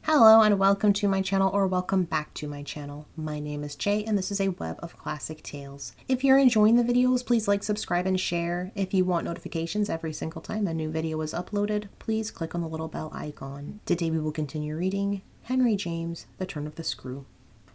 Hello and welcome to my channel, or welcome back to my channel. My name is Jay and this is a web of classic tales. If you're enjoying the videos, please like, subscribe, and share. If you want notifications every single time a new video is uploaded, please click on the little bell icon. Today we will continue reading Henry James, The Turn of the Screw.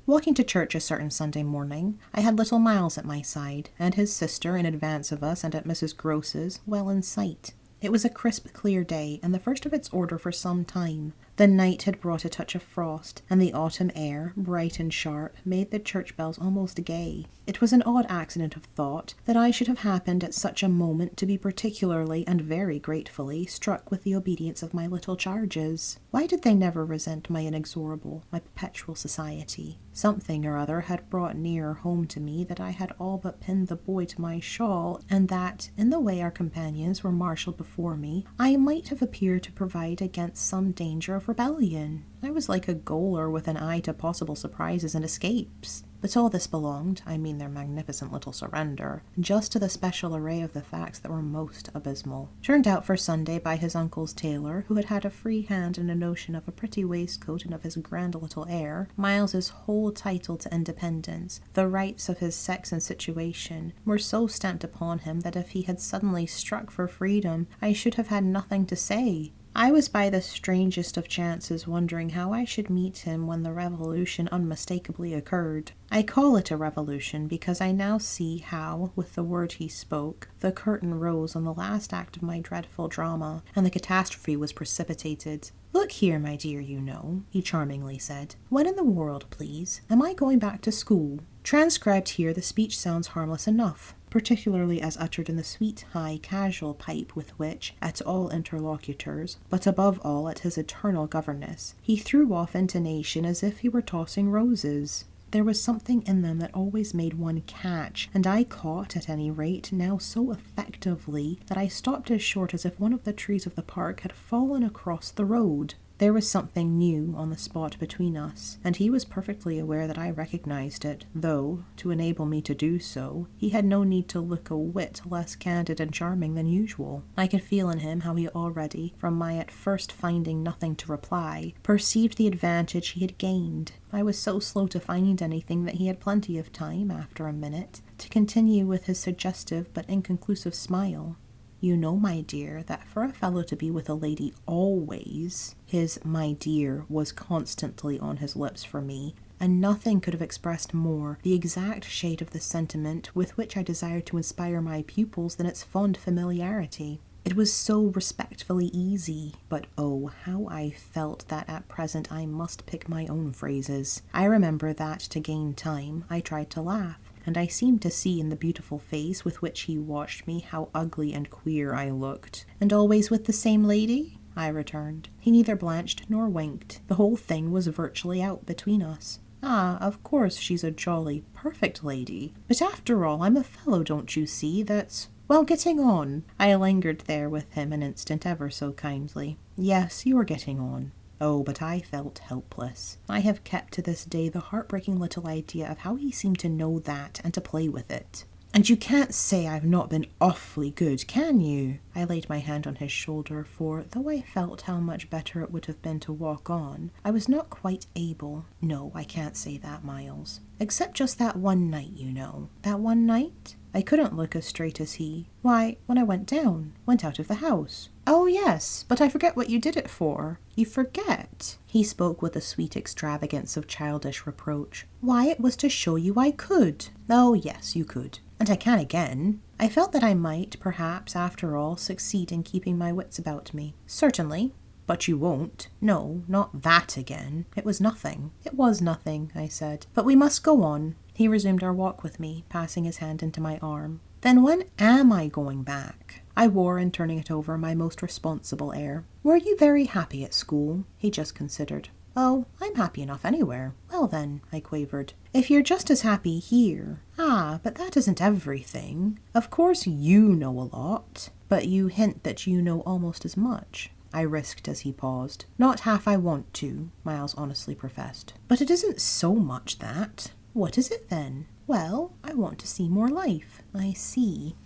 Walking to church a certain Sunday morning, I had little Miles at my side, and his sister in advance of us and at Mrs. Groce's, well in sight. It was a crisp, clear day, and the first of its order for some time. The night had brought a touch of frost, and the autumn air, bright and sharp, made the church bells almost gay. It was an odd accident of thought that I should have happened at such a moment to be particularly and very gratefully struck with the obedience of my little charges. Why did they never resent my inexorable, my perpetual society? Something or other had brought nearer home to me that I had all but pinned the boy to my shawl, and that, in the way our companions were marshalled before me, I might have appeared to provide against some danger of rebellion. I was like a gaoler with an eye to possible surprises and escapes. But all this belonged, I mean their magnificent little surrender, just to the special array of the facts that were most abysmal. Turned out for Sunday by his uncle's tailor, who had had a free hand and a notion of a pretty waistcoat and of his grand little air, Miles's whole title to independence, the rights of his sex and situation, were so stamped upon him that if he had suddenly struck for freedom, I should have had nothing to say. I was by the strangest of chances wondering how I should meet him when the revolution unmistakably occurred. I call it a revolution because I now see how, with the word he spoke, the curtain rose on the last act of my dreadful drama, and the catastrophe was precipitated. "Look here, my dear, you know," he charmingly said. "When in the world, please, am I going back to school?" Transcribed here, the speech sounds harmless enough, particularly as uttered in the sweet, high, casual pipe with which, at all interlocutors, but above all at his eternal governess, he threw off intonation as if he were tossing roses. There was something in them that always made one catch, and I caught, at any rate, now so effectively that I stopped as short as if one of the trees of the park had fallen across the road. There was something new on the spot between us, and he was perfectly aware that I recognized it, though, to enable me to do so, he had no need to look a whit less candid and charming than usual. I could feel in him how he already, from my at first finding nothing to reply, perceived the advantage he had gained. I was so slow to find anything that he had plenty of time, after a minute, to continue with his suggestive but inconclusive smile. "You know, my dear, that for a fellow to be with a lady always," his "my dear" was constantly on his lips for me, and nothing could have expressed more the exact shade of the sentiment with which I desired to inspire my pupils than its fond familiarity. It was so respectfully easy, but oh, how I felt that at present I must pick my own phrases. I remember that, to gain time, I tried to laugh, and I seemed to see in the beautiful face with which he watched me how ugly and queer I looked. "And always with the same lady?" I returned. He neither blanched nor winked. The whole thing was virtually out between us. "Ah, of course she's a jolly, perfect lady. But after all, I'm a fellow, don't you see, that's, well, getting on." I lingered there with him an instant ever so kindly. "Yes, you are getting on." Oh, but I felt helpless. I have kept to this day the heartbreaking little idea of how he seemed to know that and to play with it. "And you can't say I've not been awfully good, can you?" I laid my hand on his shoulder, for, though I felt how much better it would have been to walk on, I was not quite able. "No, I can't say that, Miles. Except just that one night, you know." "That one night?" I couldn't look as straight as he. "Why, when I went out of the house." "Oh, yes, but I forget what you did it for." "You forget?" He spoke with a sweet extravagance of childish reproach. "Why, it was to show you I could." "Oh, yes, you could. And I can again." I felt that I might, perhaps, after all, succeed in keeping my wits about me. "Certainly. But you won't." "No, not that again. It was nothing." "It was nothing," I said. "But we must go on." He resumed our walk with me, passing his hand into my arm. "Then when am I going back?" I wore, in turning it over, my most responsible air. "Were you very happy at school?" He just considered. "Oh, I'm happy enough anywhere." "Well then," I quavered, "if you're just as happy here—" "Ah, but that isn't everything. Of course you know a lot, but you hint that you know almost as much." I risked as he paused. "Not half I want to," Miles honestly professed. "But it isn't so much that." "What is it then?" "Well, I want to see more life." I see.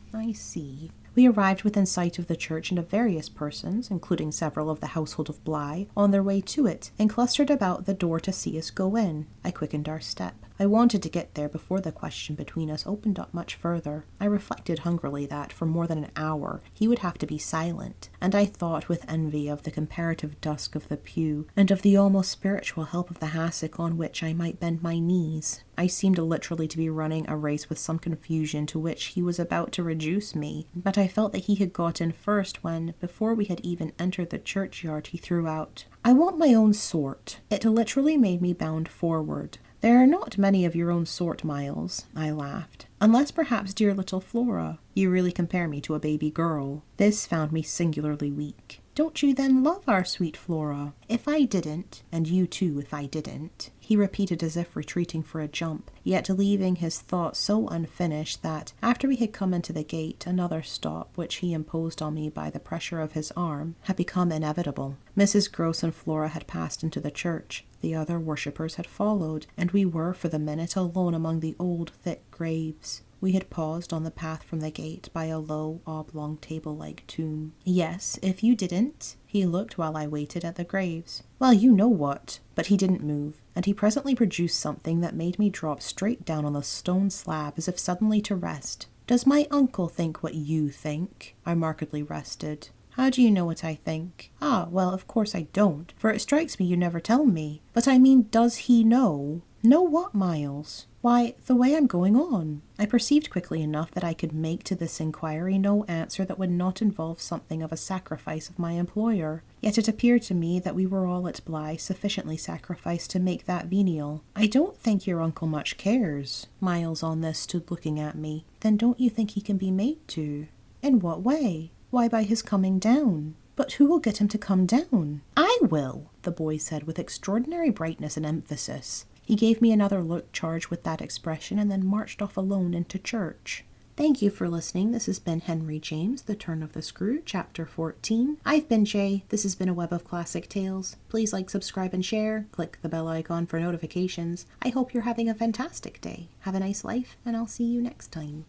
We arrived within sight of the church and of various persons, including several of the household of Bly, on their way to it, and clustered about the door to see us go in. I quickened our step. I wanted to get there before the question between us opened up much further. I reflected hungrily that, for more than an hour, he would have to be silent, and I thought with envy of the comparative dusk of the pew, and of the almost spiritual help of the hassock on which I might bend my knees. I seemed literally to be running a race with some confusion to which he was about to reduce me, but I felt that he had got in first when, before we had even entered the churchyard, he threw out, "I want my own sort." It literally made me bound forward. "There are not many of your own sort, Miles," I laughed. "Unless perhaps dear little Flora. You really compare me to a baby girl." This found me singularly weak. "Don't you then love our sweet Flora?" "If I didn't, and you too if I didn't," he repeated as if retreating for a jump, yet leaving his thought so unfinished that, after we had come into the gate, another stop, which he imposed on me by the pressure of his arm, had become inevitable. Mrs. Gross and Flora had passed into the church. The other worshippers had followed, and we were, for the minute, alone among the old, thick graves. We had paused on the path from the gate by a low, oblong table-like tomb. "Yes, if you didn't." He looked while I waited at the graves. "Well, you know what." But he didn't move, and he presently produced something that made me drop straight down on the stone slab as if suddenly to rest. "Does my uncle think what you think?" I markedly rested. "How do you know what I think?" "Ah, well, of course I don't, for it strikes me you never tell me. But I mean, does he know?" "Know what, Miles?" "Why, the way I'm going on." I perceived quickly enough that I could make to this inquiry no answer that would not involve something of a sacrifice of my employer. Yet it appeared to me that we were all at Bly sufficiently sacrificed to make that venial. "I don't think your uncle much cares." Miles on this stood looking at me. "Then don't you think he can be made to?" "In what way?" "Why, by his coming down." "But who will get him to come down?" "I will," the boy said with extraordinary brightness and emphasis. He gave me another look charged with that expression and then marched off alone into church. Thank you for listening. This has been Henry James, The Turn of the Screw, Chapter 14. I've been Jay. This has been a Web of Classic Tales. Please like, subscribe, and share. Click the bell icon for notifications. I hope you're having a fantastic day. Have a nice life, and I'll see you next time.